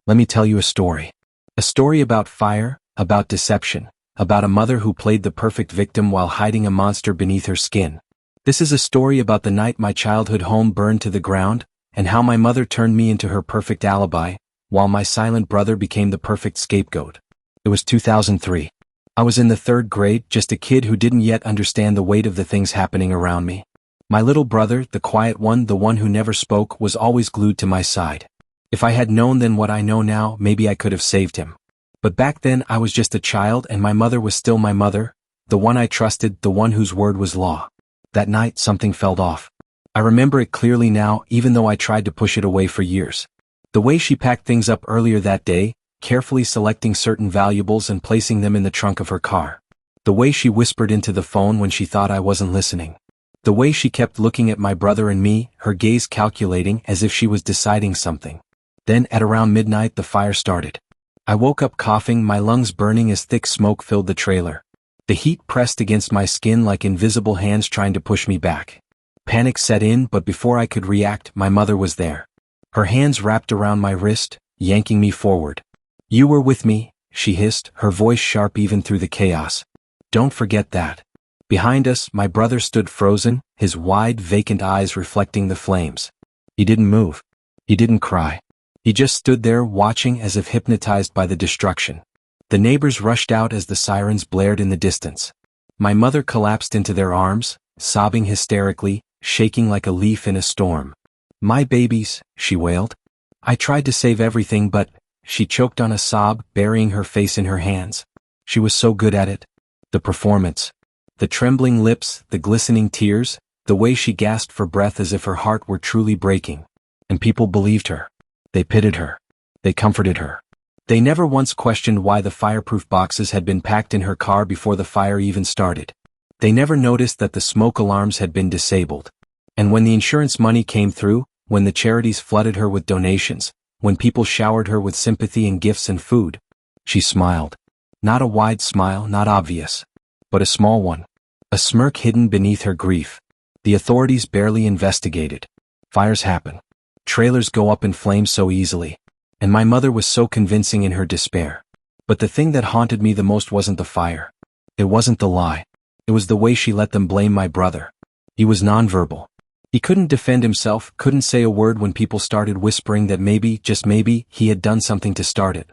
Let me tell you a story. A story about fire, about deception, about a mother who played the perfect victim while hiding a monster beneath her skin. This is a story about the night my childhood home burned to the ground, and how my mother turned me into her perfect alibi, while my silent brother became the perfect scapegoat. It was 2003. I was in the 3rd grade, just a kid who didn't yet understand the weight of the things happening around me. My little brother, the quiet one, the one who never spoke, was always glued to my side. If I had known then what I know now, maybe I could have saved him. But back then I was just a child, and my mother was still my mother, the one I trusted, the one whose word was law. That night something felt off. I remember it clearly now, even though I tried to push it away for years. The way she packed things up earlier that day, carefully selecting certain valuables and placing them in the trunk of her car. The way she whispered into the phone when she thought I wasn't listening. The way she kept looking at my brother and me, her gaze calculating as if she was deciding something. Then, at around midnight, the fire started. I woke up coughing, my lungs burning as thick smoke filled the trailer. The heat pressed against my skin like invisible hands trying to push me back. Panic set in, but before I could react, my mother was there. Her hands wrapped around my wrist, yanking me forward. "You were with me," she hissed, her voice sharp even through the chaos. "Don't forget that." Behind us, my brother stood frozen, his wide, vacant eyes reflecting the flames. He didn't move. He didn't cry. He just stood there watching as if hypnotized by the destruction. The neighbors rushed out as the sirens blared in the distance. My mother collapsed into their arms, sobbing hysterically, shaking like a leaf in a storm. "My babies," she wailed. I tried to save everything, but she choked on a sob, burying her face in her hands. She was so good at it. The performance. The trembling lips, the glistening tears, the way she gasped for breath as if her heart were truly breaking. And people believed her. They pitied her. They comforted her. They never once questioned why the fireproof boxes had been packed in her car before the fire even started. They never noticed that the smoke alarms had been disabled. And when the insurance money came through, when the charities flooded her with donations, when people showered her with sympathy and gifts and food, she smiled. Not a wide smile, not obvious, but a small one. A smirk hidden beneath her grief. The authorities barely investigated. Fires happen. Trailers go up in flames so easily. And my mother was so convincing in her despair. But the thing that haunted me the most wasn't the fire. It wasn't the lie. It was the way she let them blame my brother. He was nonverbal. He couldn't defend himself, couldn't say a word when people started whispering that maybe, just maybe, he had done something to start it.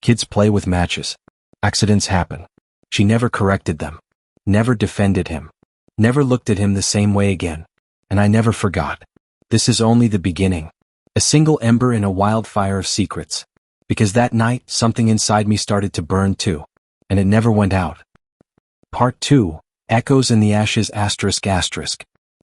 Kids play with matches. Accidents happen. She never corrected them. Never defended him. Never looked at him the same way again. And I never forgot. This is only the beginning. A single ember in a wildfire of secrets. Because that night, something inside me started to burn too. And it never went out. Part 2. Echoes in the Ashes ****.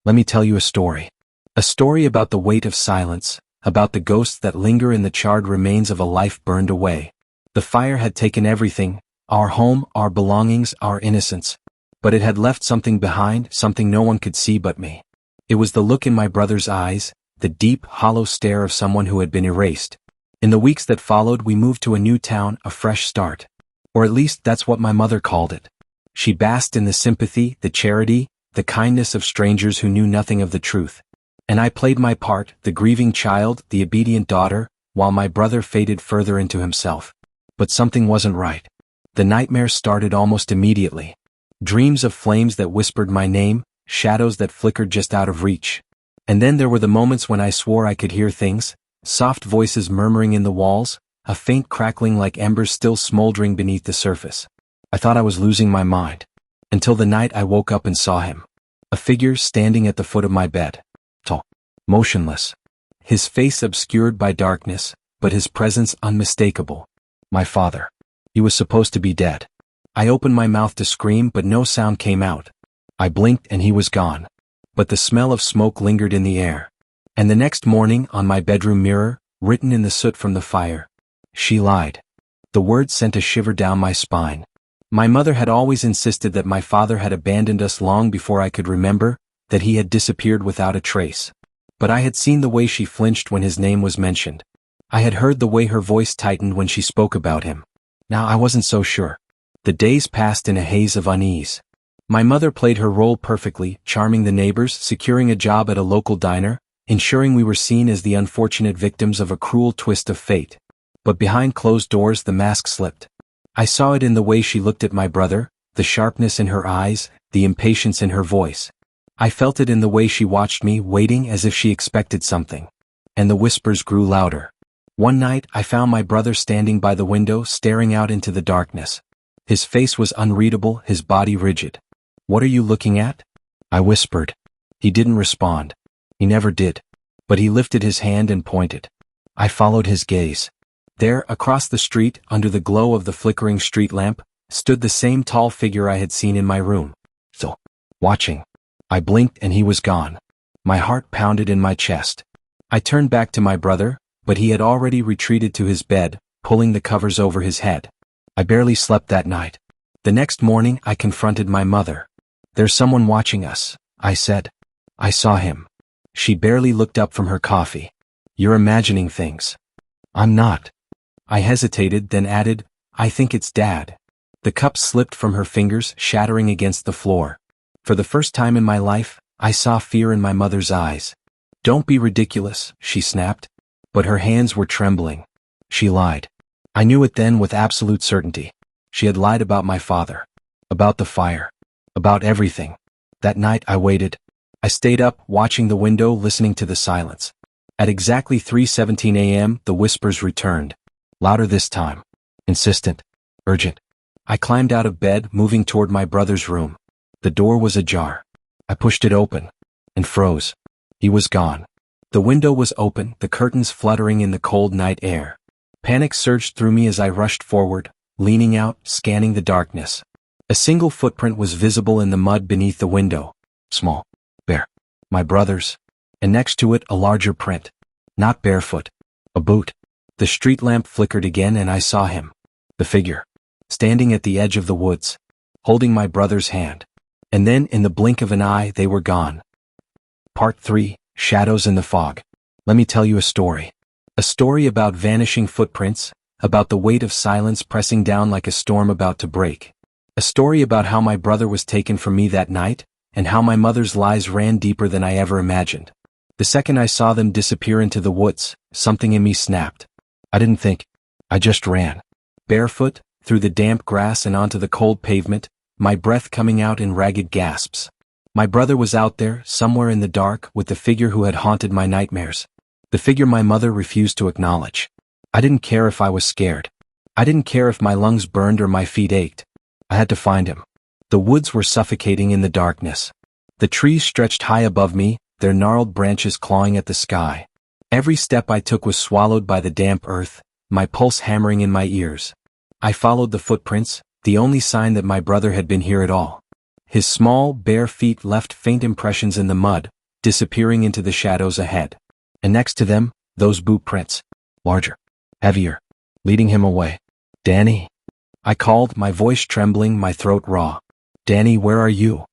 Let me tell you a story. A story about the weight of silence, about the ghosts that linger in the charred remains of a life burned away. The fire had taken everything, our home, our belongings, our innocence. But it had left something behind, something no one could see but me. It was the look in my brother's eyes, the deep, hollow stare of someone who had been erased. In the weeks that followed, we moved to a new town, a fresh start. Or at least that's what my mother called it. She basked in the sympathy, the charity, the kindness of strangers who knew nothing of the truth. And I played my part, the grieving child, the obedient daughter, while my brother faded further into himself. But something wasn't right. The nightmares started almost immediately. Dreams of flames that whispered my name, shadows that flickered just out of reach. And then there were the moments when I swore I could hear things, soft voices murmuring in the walls, a faint crackling like embers still smoldering beneath the surface. I thought I was losing my mind. Until the night I woke up and saw him. A figure standing at the foot of my bed. Tall. Motionless. His face obscured by darkness, but his presence unmistakable. My father. He was supposed to be dead. I opened my mouth to scream, but no sound came out. I blinked and he was gone. But the smell of smoke lingered in the air. And the next morning, on my bedroom mirror, written in the soot from the fire, "She lied." The words sent a shiver down my spine. My mother had always insisted that my father had abandoned us long before I could remember, that he had disappeared without a trace. But I had seen the way she flinched when his name was mentioned. I had heard the way her voice tightened when she spoke about him. Now I wasn't so sure. The days passed in a haze of unease. My mother played her role perfectly, charming the neighbors, securing a job at a local diner, ensuring we were seen as the unfortunate victims of a cruel twist of fate. But behind closed doors the mask slipped. I saw it in the way she looked at my brother, the sharpness in her eyes, the impatience in her voice. I felt it in the way she watched me, waiting as if she expected something. And the whispers grew louder. One night I found my brother standing by the window, staring out into the darkness. His face was unreadable, his body rigid. "What are you looking at?" I whispered. He didn't respond. He never did. But he lifted his hand and pointed. I followed his gaze. There, across the street, under the glow of the flickering street lamp, stood the same tall figure I had seen in my room. So, watching. I blinked and he was gone. My heart pounded in my chest. I turned back to my brother, but he had already retreated to his bed, pulling the covers over his head. I barely slept that night. The next morning I confronted my mother. "There's someone watching us," I said. "I saw him." She barely looked up from her coffee. "You're imagining things." "I'm not." I hesitated, then added, "I think it's Dad." The cup slipped from her fingers, shattering against the floor. For the first time in my life, I saw fear in my mother's eyes. "Don't be ridiculous," she snapped. But her hands were trembling. She lied. I knew it then with absolute certainty. She had lied about my father. About the fire. About everything. That night I waited. I stayed up, watching the window, listening to the silence. At exactly 3:17 a.m., the whispers returned. Louder this time. Insistent. Urgent. I climbed out of bed, moving toward my brother's room. The door was ajar. I pushed it open. And froze. He was gone. The window was open, the curtains fluttering in the cold night air. Panic surged through me as I rushed forward, leaning out, scanning the darkness. A single footprint was visible in the mud beneath the window. Small. Bare. My brother's. And next to it a larger print. Not barefoot. A boot. The street lamp flickered again and I saw him. The figure. Standing at the edge of the woods. Holding my brother's hand. And then, in the blink of an eye, they were gone. Part 3. Shadows in the Fog. Let me tell you a story. A story about vanishing footprints, about the weight of silence pressing down like a storm about to break. A story about how my brother was taken from me that night, and how my mother's lies ran deeper than I ever imagined. The second I saw them disappear into the woods, something in me snapped. I didn't think. I just ran. Barefoot, through the damp grass and onto the cold pavement, my breath coming out in ragged gasps. My brother was out there, somewhere in the dark, with the figure who had haunted my nightmares. The figure my mother refused to acknowledge. I didn't care if I was scared. I didn't care if my lungs burned or my feet ached. I had to find him. The woods were suffocating in the darkness. The trees stretched high above me, their gnarled branches clawing at the sky. Every step I took was swallowed by the damp earth, my pulse hammering in my ears. I followed the footprints, the only sign that my brother had been here at all. His small, bare feet left faint impressions in the mud, disappearing into the shadows ahead. And next to them, those boot prints. Larger. Heavier. Leading him away. "Danny?" I called, my voice trembling, my throat raw. "Danny, where are you?"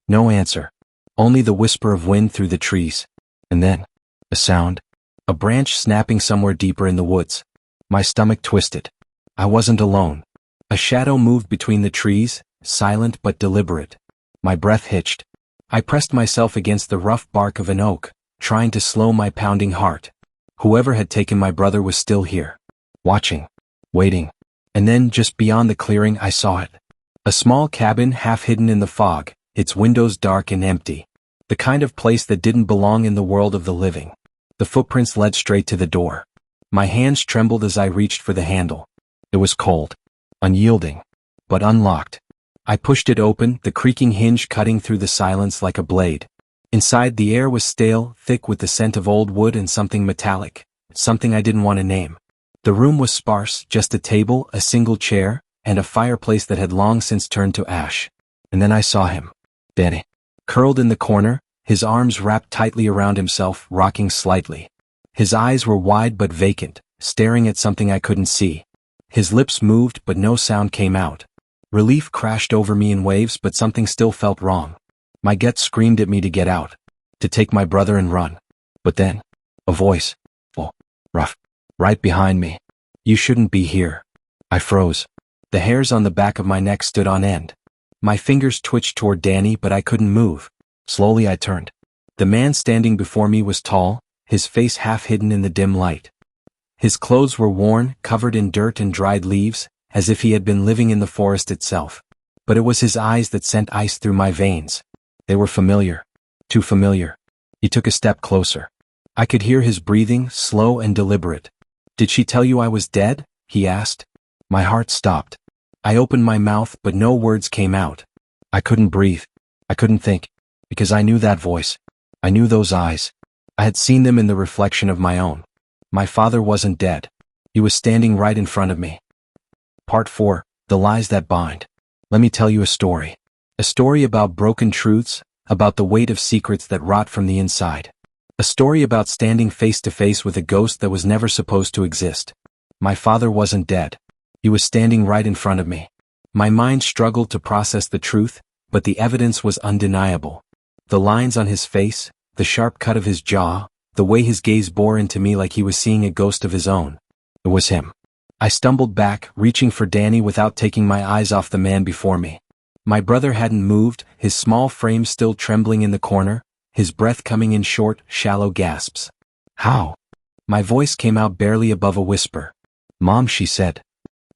No answer. Only the whisper of wind through the trees. And then, a sound. A branch snapping somewhere deeper in the woods. My stomach twisted. I wasn't alone. A shadow moved between the trees, silent but deliberate. My breath hitched. I pressed myself against the rough bark of an oak, trying to slow my pounding heart. Whoever had taken my brother was still here. Watching. Waiting. And then, just beyond the clearing, I saw it. A small cabin half hidden in the fog, its windows dark and empty. The kind of place that didn't belong in the world of the living. The footprints led straight to the door. My hands trembled as I reached for the handle. It was cold. Unyielding. But unlocked. I pushed it open, the creaking hinge cutting through the silence like a blade. Inside, the air was stale, thick with the scent of old wood and something metallic. Something I didn't want to name. The room was sparse, just a table, a single chair, and a fireplace that had long since turned to ash. And then I saw him. Danny. Curled in the corner, his arms wrapped tightly around himself, rocking slightly. His eyes were wide but vacant, staring at something I couldn't see. His lips moved but no sound came out. Relief crashed over me in waves, but something still felt wrong. My gut screamed at me to get out, to take my brother and run. But then, a voice. Oh, rough. Right behind me. "You shouldn't be here." I froze. The hairs on the back of my neck stood on end. My fingers twitched toward Danny, but I couldn't move. Slowly I turned. The man standing before me was tall, his face half hidden in the dim light. His clothes were worn, covered in dirt and dried leaves, as if he had been living in the forest itself. But it was his eyes that sent ice through my veins. They were familiar. Too familiar. He took a step closer. I could hear his breathing, slow and deliberate. "Did she tell you I was dead?" he asked. My heart stopped. I opened my mouth, but no words came out. I couldn't breathe. I couldn't think. Because I knew that voice. I knew those eyes. I had seen them in the reflection of my own. My father wasn't dead. He was standing right in front of me. Part 4. The Lies That Bind. Let me tell you a story. A story about broken truths, about the weight of secrets that rot from the inside. A story about standing face to face with a ghost that was never supposed to exist. My father wasn't dead. He was standing right in front of me. My mind struggled to process the truth, but the evidence was undeniable. The lines on his face, the sharp cut of his jaw, the way his gaze bore into me like he was seeing a ghost of his own. It was him. I stumbled back, reaching for Danny without taking my eyes off the man before me. My brother hadn't moved, his small frame still trembling in the corner, his breath coming in short, shallow gasps. "How?" My voice came out barely above a whisper. "Mom," she said.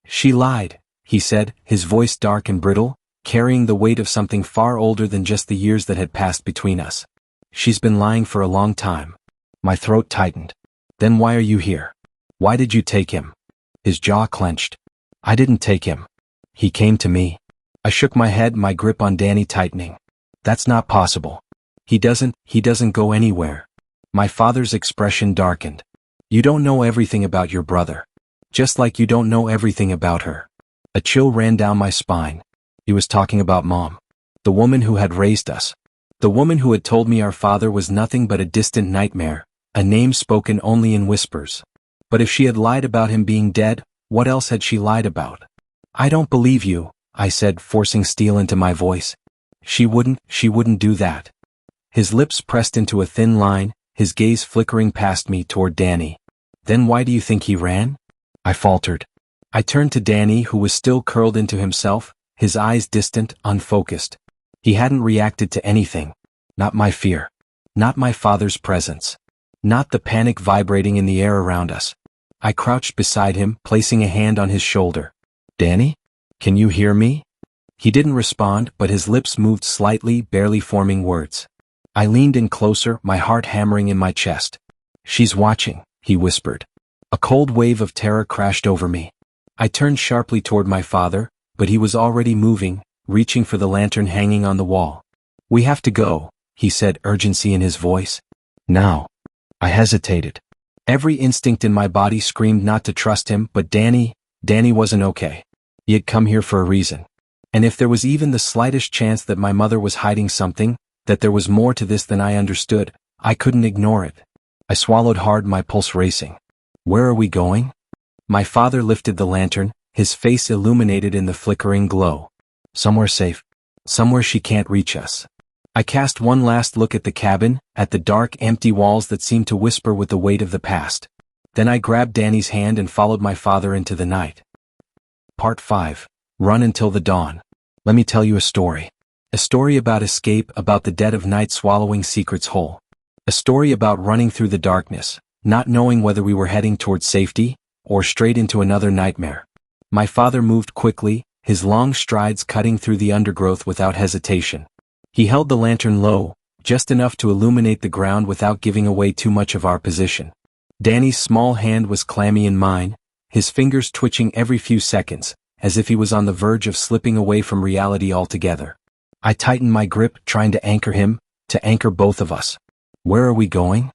"She lied," he said, his voice dark and brittle, carrying the weight of something far older than just the years that had passed between us. "She's been lying for a long time." My throat tightened. "Then why are you here? Why did you take him?" His jaw clenched. "I didn't take him. He came to me." I shook my head, my grip on Danny tightening. "That's not possible. He doesn't go anywhere." My father's expression darkened. "You don't know everything about your brother. Just like you don't know everything about her." A chill ran down my spine. He was talking about Mom. The woman who had raised us. The woman who had told me our father was nothing but a distant nightmare, a name spoken only in whispers. But if she had lied about him being dead, what else had she lied about? "I don't believe you," I said, forcing steel into my voice. She wouldn't do that." His lips pressed into a thin line, his gaze flickering past me toward Danny. "Then why do you think he ran?" I faltered. I turned to Danny, who was still curled into himself, his eyes distant, unfocused. He hadn't reacted to anything. Not my fear. Not my father's presence. Not the panic vibrating in the air around us. I crouched beside him, placing a hand on his shoulder. "Danny? Can you hear me?" He didn't respond, but his lips moved slightly, barely forming words. I leaned in closer, my heart hammering in my chest. "She's watching," he whispered. A cold wave of terror crashed over me. I turned sharply toward my father, but he was already moving, reaching for the lantern hanging on the wall. "We have to go," he said, urgency in his voice. "Now." I hesitated. Every instinct in my body screamed not to trust him, but Danny wasn't okay. He had come here for a reason. And if there was even the slightest chance that my mother was hiding something, that there was more to this than I understood, I couldn't ignore it. I swallowed hard, my pulse racing. "Where are we going?" My father lifted the lantern, his face illuminated in the flickering glow. "Somewhere safe. Somewhere she can't reach us." I cast one last look at the cabin, at the dark, empty walls that seemed to whisper with the weight of the past. Then I grabbed Danny's hand and followed my father into the night. Part 5. Run until the dawn. Let me tell you a story. A story about escape, about the dead of night swallowing secrets whole. A story about running through the darkness, not knowing whether we were heading towards safety, or straight into another nightmare. My father moved quickly, his long strides cutting through the undergrowth without hesitation. He held the lantern low, just enough to illuminate the ground without giving away too much of our position. Danny's small hand was clammy in mine, his fingers twitching every few seconds, as if he was on the verge of slipping away from reality altogether. I tightened my grip, trying to anchor him, to anchor both of us. "Where are we going?"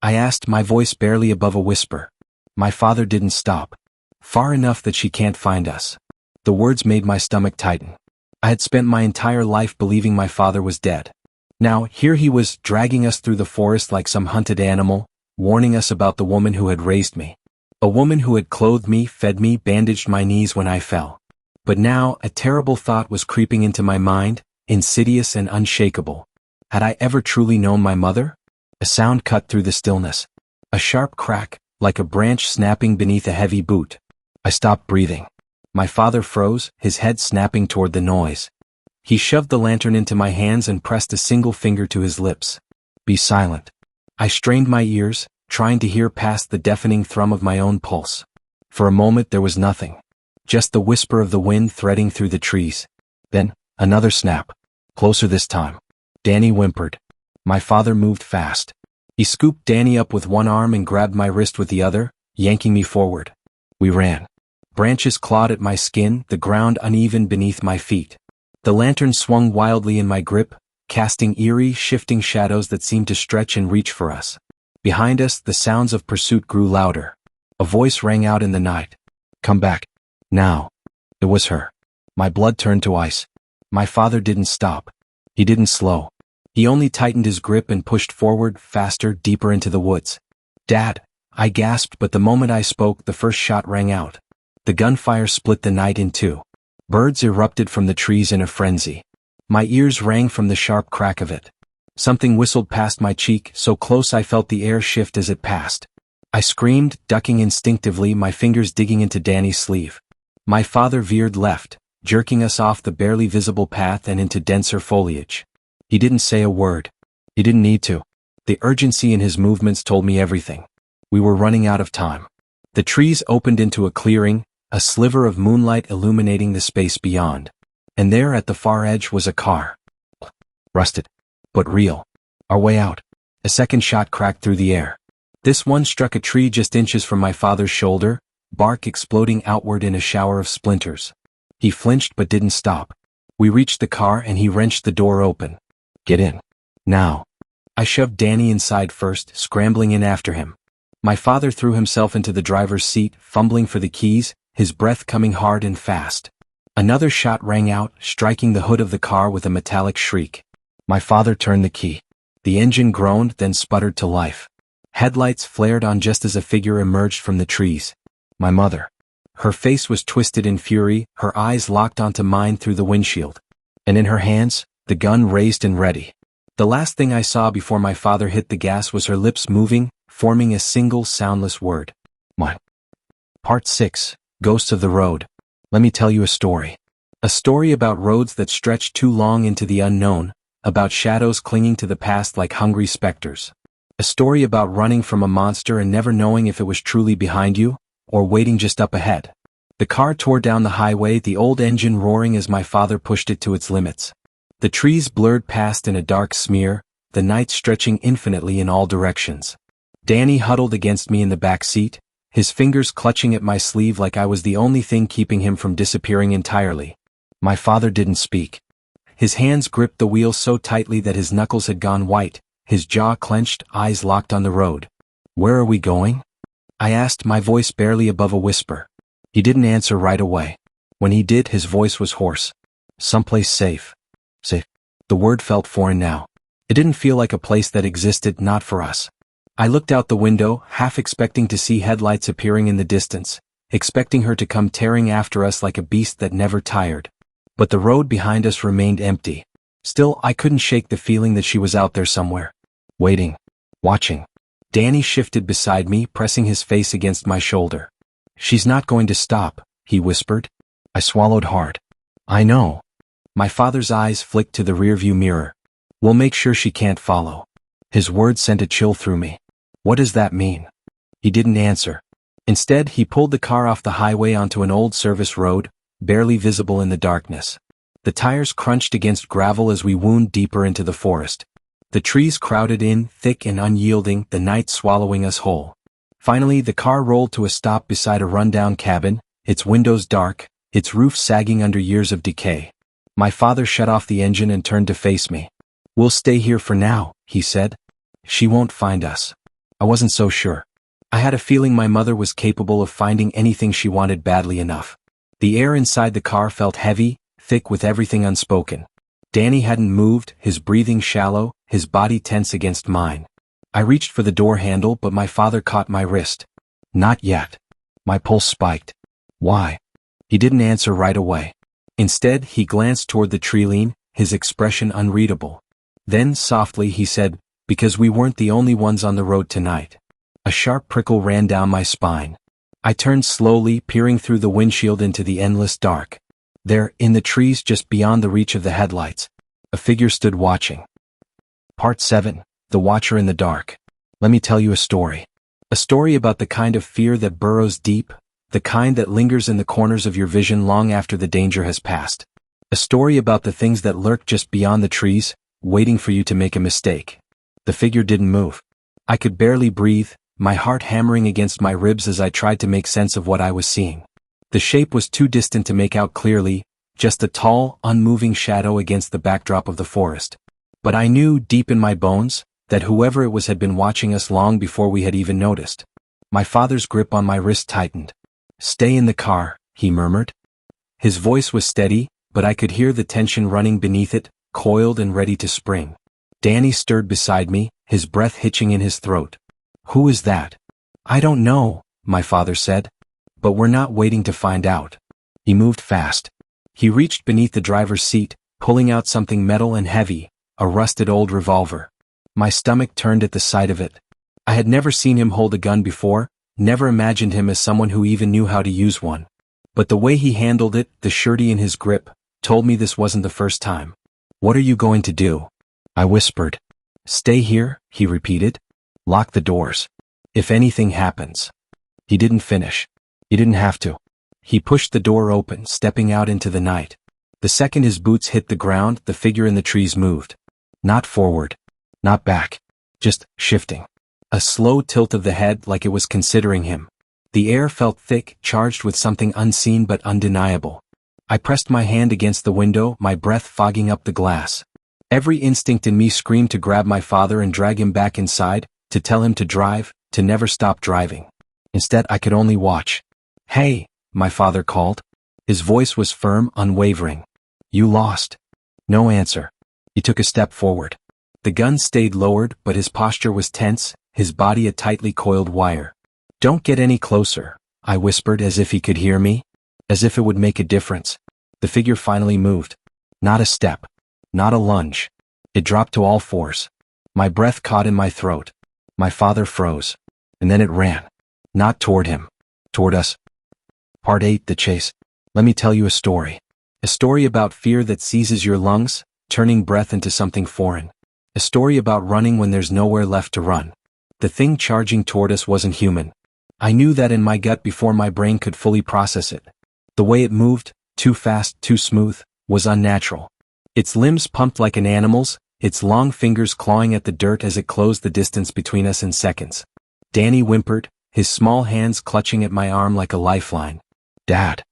I asked, my voice barely above a whisper. My father didn't stop. "Far enough that she can't find us." The words made my stomach tighten. I had spent my entire life believing my father was dead. Now, here he was, dragging us through the forest like some hunted animal, warning us about the woman who had raised me. A woman who had clothed me, fed me, bandaged my knees when I fell. But now, a terrible thought was creeping into my mind, insidious and unshakable. Had I ever truly known my mother? A sound cut through the stillness. A sharp crack, like a branch snapping beneath a heavy boot. I stopped breathing. My father froze, his head snapping toward the noise. He shoved the lantern into my hands and pressed a single finger to his lips. "Be silent." I strained my ears, trying to hear past the deafening thrum of my own pulse. For a moment there was nothing. Just the whisper of the wind threading through the trees. Then, another snap. Closer this time. Danny whimpered. My father moved fast. He scooped Danny up with one arm and grabbed my wrist with the other, yanking me forward. We ran. Branches clawed at my skin, the ground uneven beneath my feet. The lantern swung wildly in my grip, casting eerie, shifting shadows that seemed to stretch and reach for us. Behind us, the sounds of pursuit grew louder. A voice rang out in the night. Come back. Now. It was her. My blood turned to ice. My father didn't stop. He didn't slow. He only tightened his grip and pushed forward, faster, deeper into the woods. Dad, I gasped, but the moment I spoke, the first shot rang out. The gunfire split the night in two. Birds erupted from the trees in a frenzy. My ears rang from the sharp crack of it. Something whistled past my cheek, so close I felt the air shift as it passed. I screamed, ducking instinctively, my fingers digging into Danny's sleeve. My father veered left, jerking us off the barely visible path and into denser foliage. He didn't say a word. He didn't need to. The urgency in his movements told me everything. We were running out of time. The trees opened into a clearing, a sliver of moonlight illuminating the space beyond. And there at the far edge was a car. Rusted. But real. Our way out. A second shot cracked through the air. This one struck a tree just inches from my father's shoulder, bark exploding outward in a shower of splinters. He flinched but didn't stop. We reached the car and he wrenched the door open. Get in. Now. I shoved Danny inside first, scrambling in after him. My father threw himself into the driver's seat, fumbling for the keys, his breath coming hard and fast. Another shot rang out, striking the hood of the car with a metallic shriek. My father turned the key. The engine groaned, then sputtered to life. Headlights flared on just as a figure emerged from the trees. My mother. Her face was twisted in fury, her eyes locked onto mine through the windshield. And in her hands, the gun raised and ready. The last thing I saw before my father hit the gas was her lips moving, forming a single soundless word. What? Part 6, Ghosts of the Road. Let me tell you a story. A story about roads that stretch too long into the unknown, about shadows clinging to the past like hungry specters. A story about running from a monster and never knowing if it was truly behind you, or waiting just up ahead. The car tore down the highway, the old engine roaring as my father pushed it to its limits. The trees blurred past in a dark smear, the night stretching infinitely in all directions. Danny huddled against me in the back seat, his fingers clutching at my sleeve like I was the only thing keeping him from disappearing entirely. My father didn't speak. His hands gripped the wheel so tightly that his knuckles had gone white, his jaw clenched, eyes locked on the road. Where are we going? I asked, my voice barely above a whisper. He didn't answer right away. When he did, his voice was hoarse. Someplace safe. Safe. The word felt foreign now. It didn't feel like a place that existed, not for us. I looked out the window, half expecting to see headlights appearing in the distance, expecting her to come tearing after us like a beast that never tired. But the road behind us remained empty. Still, I couldn't shake the feeling that she was out there somewhere. Waiting. Watching. Danny shifted beside me, pressing his face against my shoulder. She's not going to stop, he whispered. I swallowed hard. I know. My father's eyes flicked to the rearview mirror. We'll make sure she can't follow. His words sent a chill through me. What does that mean? He didn't answer. Instead, he pulled the car off the highway onto an old service road, barely visible in the darkness. The tires crunched against gravel as we wound deeper into the forest. The trees crowded in, thick and unyielding, the night swallowing us whole. Finally, the car rolled to a stop beside a rundown cabin, its windows dark, its roof sagging under years of decay. My father shut off the engine and turned to face me. We'll stay here for now, he said. She won't find us. I wasn't so sure. I had a feeling my mother was capable of finding anything she wanted badly enough. The air inside the car felt heavy, thick with everything unspoken. Danny hadn't moved, his breathing shallow, his body tense against mine. I reached for the door handle, but my father caught my wrist. Not yet. My pulse spiked. Why? He didn't answer right away. Instead, he glanced toward the treeline, his expression unreadable. Then, softly, he said, because we weren't the only ones on the road tonight. A sharp prickle ran down my spine. I turned slowly, peering through the windshield into the endless dark. There, in the trees just beyond the reach of the headlights, a figure stood watching. Part 7, The Watcher in the Dark. Let me tell you a story. A story about the kind of fear that burrows deep, the kind that lingers in the corners of your vision long after the danger has passed. A story about the things that lurk just beyond the trees, waiting for you to make a mistake. The figure didn't move. I could barely breathe, my heart hammering against my ribs as I tried to make sense of what I was seeing. The shape was too distant to make out clearly, just a tall, unmoving shadow against the backdrop of the forest. But I knew, deep in my bones, that whoever it was had been watching us long before we had even noticed. My father's grip on my wrist tightened. "Stay in the car," he murmured. His voice was steady, but I could hear the tension running beneath it, coiled and ready to spring. Danny stirred beside me, his breath hitching in his throat. "Who is that?" "I don't know," my father said. "But we're not waiting to find out." He moved fast. He reached beneath the driver's seat, pulling out something metal and heavy, a rusted old revolver. My stomach turned at the sight of it. I had never seen him hold a gun before, never imagined him as someone who even knew how to use one. But the way he handled it, the surety in his grip, told me this wasn't the first time. "What are you going to do?" I whispered. "Stay here," he repeated. "Lock the doors. If anything happens." He didn't finish. He didn't have to. He pushed the door open, stepping out into the night. The second his boots hit the ground, the figure in the trees moved. Not forward. Not back. Just shifting. A slow tilt of the head like it was considering him. The air felt thick, charged with something unseen but undeniable. I pressed my hand against the window, my breath fogging up the glass. Every instinct in me screamed to grab my father and drag him back inside, to tell him to drive, to never stop driving. Instead, I could only watch. "Hey," my father called. His voice was firm, unwavering. "You lost." No answer. He took a step forward. The gun stayed lowered, but his posture was tense, his body a tightly coiled wire. "Don't get any closer," I whispered as if he could hear me, as if it would make a difference. The figure finally moved. Not a step. Not a lunge. It dropped to all fours. My breath caught in my throat. My father froze. And then it ran. Not toward him. Toward us. Part 8, The Chase. Let me tell you a story. A story about fear that seizes your lungs, turning breath into something foreign. A story about running when there's nowhere left to run. The thing charging toward us wasn't human. I knew that in my gut before my brain could fully process it. The way it moved, too fast, too smooth, was unnatural. Its limbs pumped like an animal's, its long fingers clawing at the dirt as it closed the distance between us in seconds. Danny whimpered, his small hands clutching at my arm like a lifeline. "Dad!"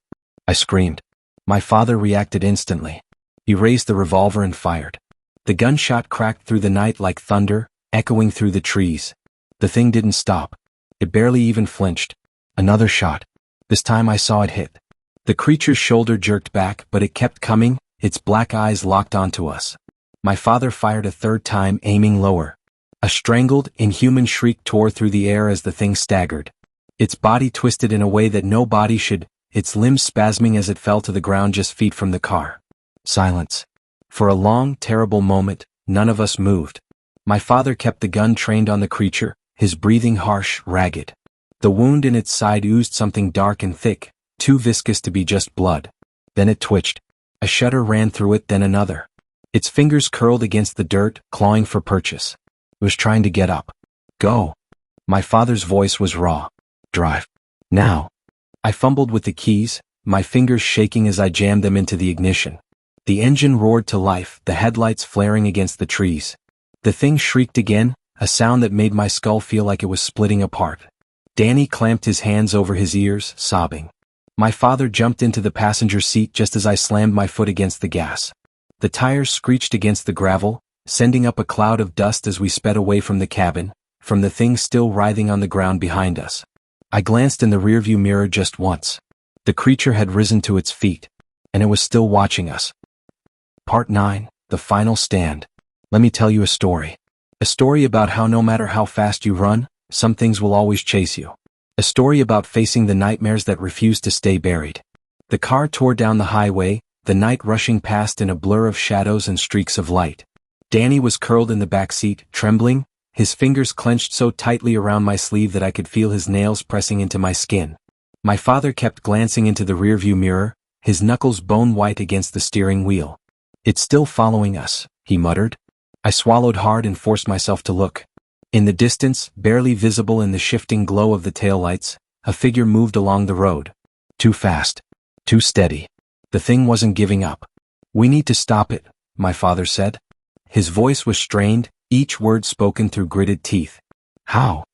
I screamed. My father reacted instantly. He raised the revolver and fired. The gunshot cracked through the night like thunder, echoing through the trees. The thing didn't stop. It barely even flinched. Another shot. This time I saw it hit. The creature's shoulder jerked back, but it kept coming, its black eyes locked onto us. My father fired a third time, aiming lower. A strangled, inhuman shriek tore through the air as the thing staggered. Its body twisted in a way that no body should, its limbs spasming as it fell to the ground just feet from the car. Silence. For a long, terrible moment, none of us moved. My father kept the gun trained on the creature, his breathing harsh, ragged. The wound in its side oozed something dark and thick, too viscous to be just blood. Then it twitched. A shudder ran through it, then another. Its fingers curled against the dirt, clawing for purchase. It was trying to get up. "Go." My father's voice was raw. "Drive. Now." I fumbled with the keys, my fingers shaking as I jammed them into the ignition. The engine roared to life, the headlights flaring against the trees. The thing shrieked again, a sound that made my skull feel like it was splitting apart. Danny clamped his hands over his ears, sobbing. My father jumped into the passenger seat just as I slammed my foot against the gas. The tires screeched against the gravel, sending up a cloud of dust as we sped away from the cabin, from the thing still writhing on the ground behind us. I glanced in the rearview mirror just once. The creature had risen to its feet, and it was still watching us. Part 9, The Final Stand. Let me tell you a story. A story about how no matter how fast you run, some things will always chase you. A story about facing the nightmares that refuse to stay buried. The car tore down the highway, the night rushing past in a blur of shadows and streaks of light. Danny was curled in the back seat, trembling, his fingers clenched so tightly around my sleeve that I could feel his nails pressing into my skin. My father kept glancing into the rearview mirror, his knuckles bone white against the steering wheel. "It's still following us," he muttered. I swallowed hard and forced myself to look. In the distance, barely visible in the shifting glow of the taillights, a figure moved along the road. Too fast. Too steady. The thing wasn't giving up. "We need to stop it," my father said. His voice was strained, each word spoken through gritted teeth. "How?"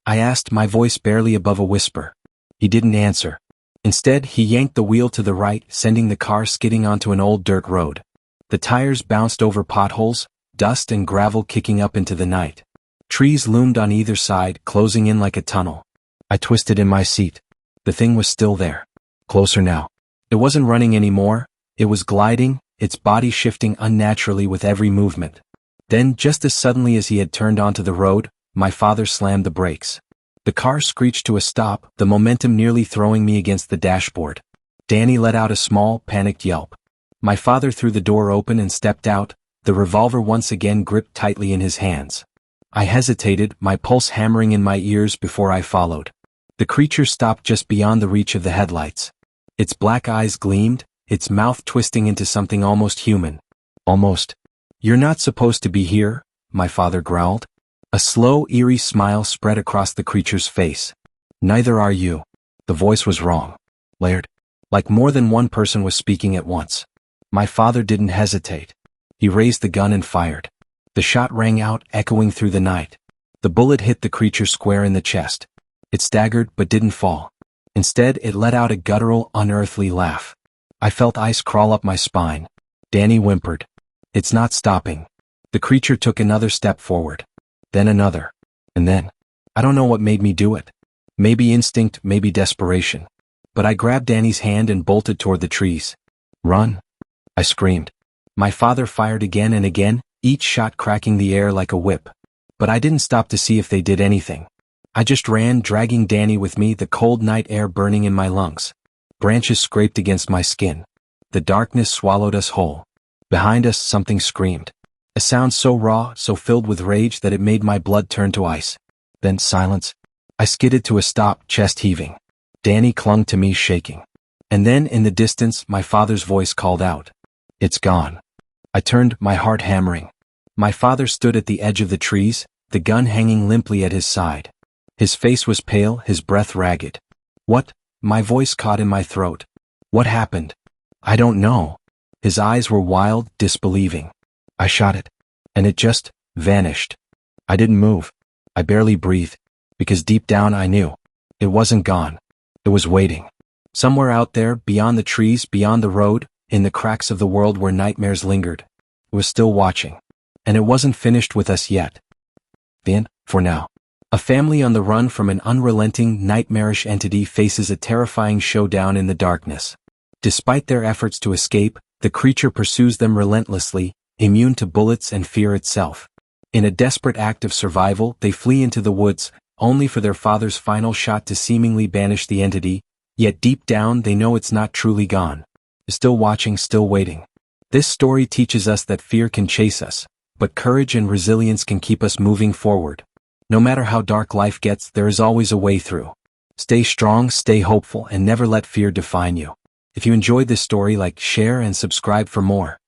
I asked, my voice barely above a whisper. He didn't answer. Instead, he yanked the wheel to the right, sending the car skidding onto an old dirt road. The tires bounced over potholes, dust and gravel kicking up into the night. Trees loomed on either side, closing in like a tunnel. I twisted in my seat. The thing was still there. Closer now. It wasn't running anymore. It was gliding, its body shifting unnaturally with every movement. Then, just as suddenly as he had turned onto the road, my father slammed the brakes. The car screeched to a stop, the momentum nearly throwing me against the dashboard. Danny let out a small, panicked yelp. My father threw the door open and stepped out, the revolver once again gripped tightly in his hands. I hesitated, my pulse hammering in my ears before I followed. The creature stopped just beyond the reach of the headlights. Its black eyes gleamed, its mouth twisting into something almost human. Almost. "You're not supposed to be here," my father growled. A slow, eerie smile spread across the creature's face. "Neither are you." The voice was wrong. Layered. Like more than one person was speaking at once. My father didn't hesitate. He raised the gun and fired. The shot rang out, echoing through the night. The bullet hit the creature square in the chest. It staggered but didn't fall. Instead, it let out a guttural, unearthly laugh. I felt ice crawl up my spine. Danny whimpered. "It's not stopping." The creature took another step forward. Then another. And then. I don't know what made me do it. Maybe instinct, maybe desperation. But I grabbed Danny's hand and bolted toward the trees. "Run!" I screamed. My father fired again and again, each shot cracking the air like a whip. But I didn't stop to see if they did anything. I just ran, dragging Danny with me, the cold night air burning in my lungs. Branches scraped against my skin. The darkness swallowed us whole. Behind us, something screamed. A sound so raw, so filled with rage that it made my blood turn to ice. Then silence. I skidded to a stop, chest heaving. Danny clung to me, shaking. And then, in the distance, my father's voice called out. "It's gone." I turned, my heart hammering. My father stood at the edge of the trees, the gun hanging limply at his side. His face was pale, his breath ragged. "What?" My voice caught in my throat. "What happened?" "I don't know." His eyes were wild, disbelieving. "I shot it. And it just vanished." I didn't move. I barely breathed. Because deep down I knew. It wasn't gone. It was waiting. Somewhere out there, beyond the trees, beyond the road, in the cracks of the world where nightmares lingered. It was still watching. And it wasn't finished with us yet. The end, for now. A family on the run from an unrelenting, nightmarish entity faces a terrifying showdown in the darkness. Despite their efforts to escape, the creature pursues them relentlessly, immune to bullets and fear itself. In a desperate act of survival, they flee into the woods, only for their father's final shot to seemingly banish the entity, yet deep down they know it's not truly gone. Still watching, still waiting. This story teaches us that fear can chase us, but courage and resilience can keep us moving forward. No matter how dark life gets, there is always a way through. Stay strong, stay hopeful, and never let fear define you. If you enjoyed this story, like, share, and subscribe for more.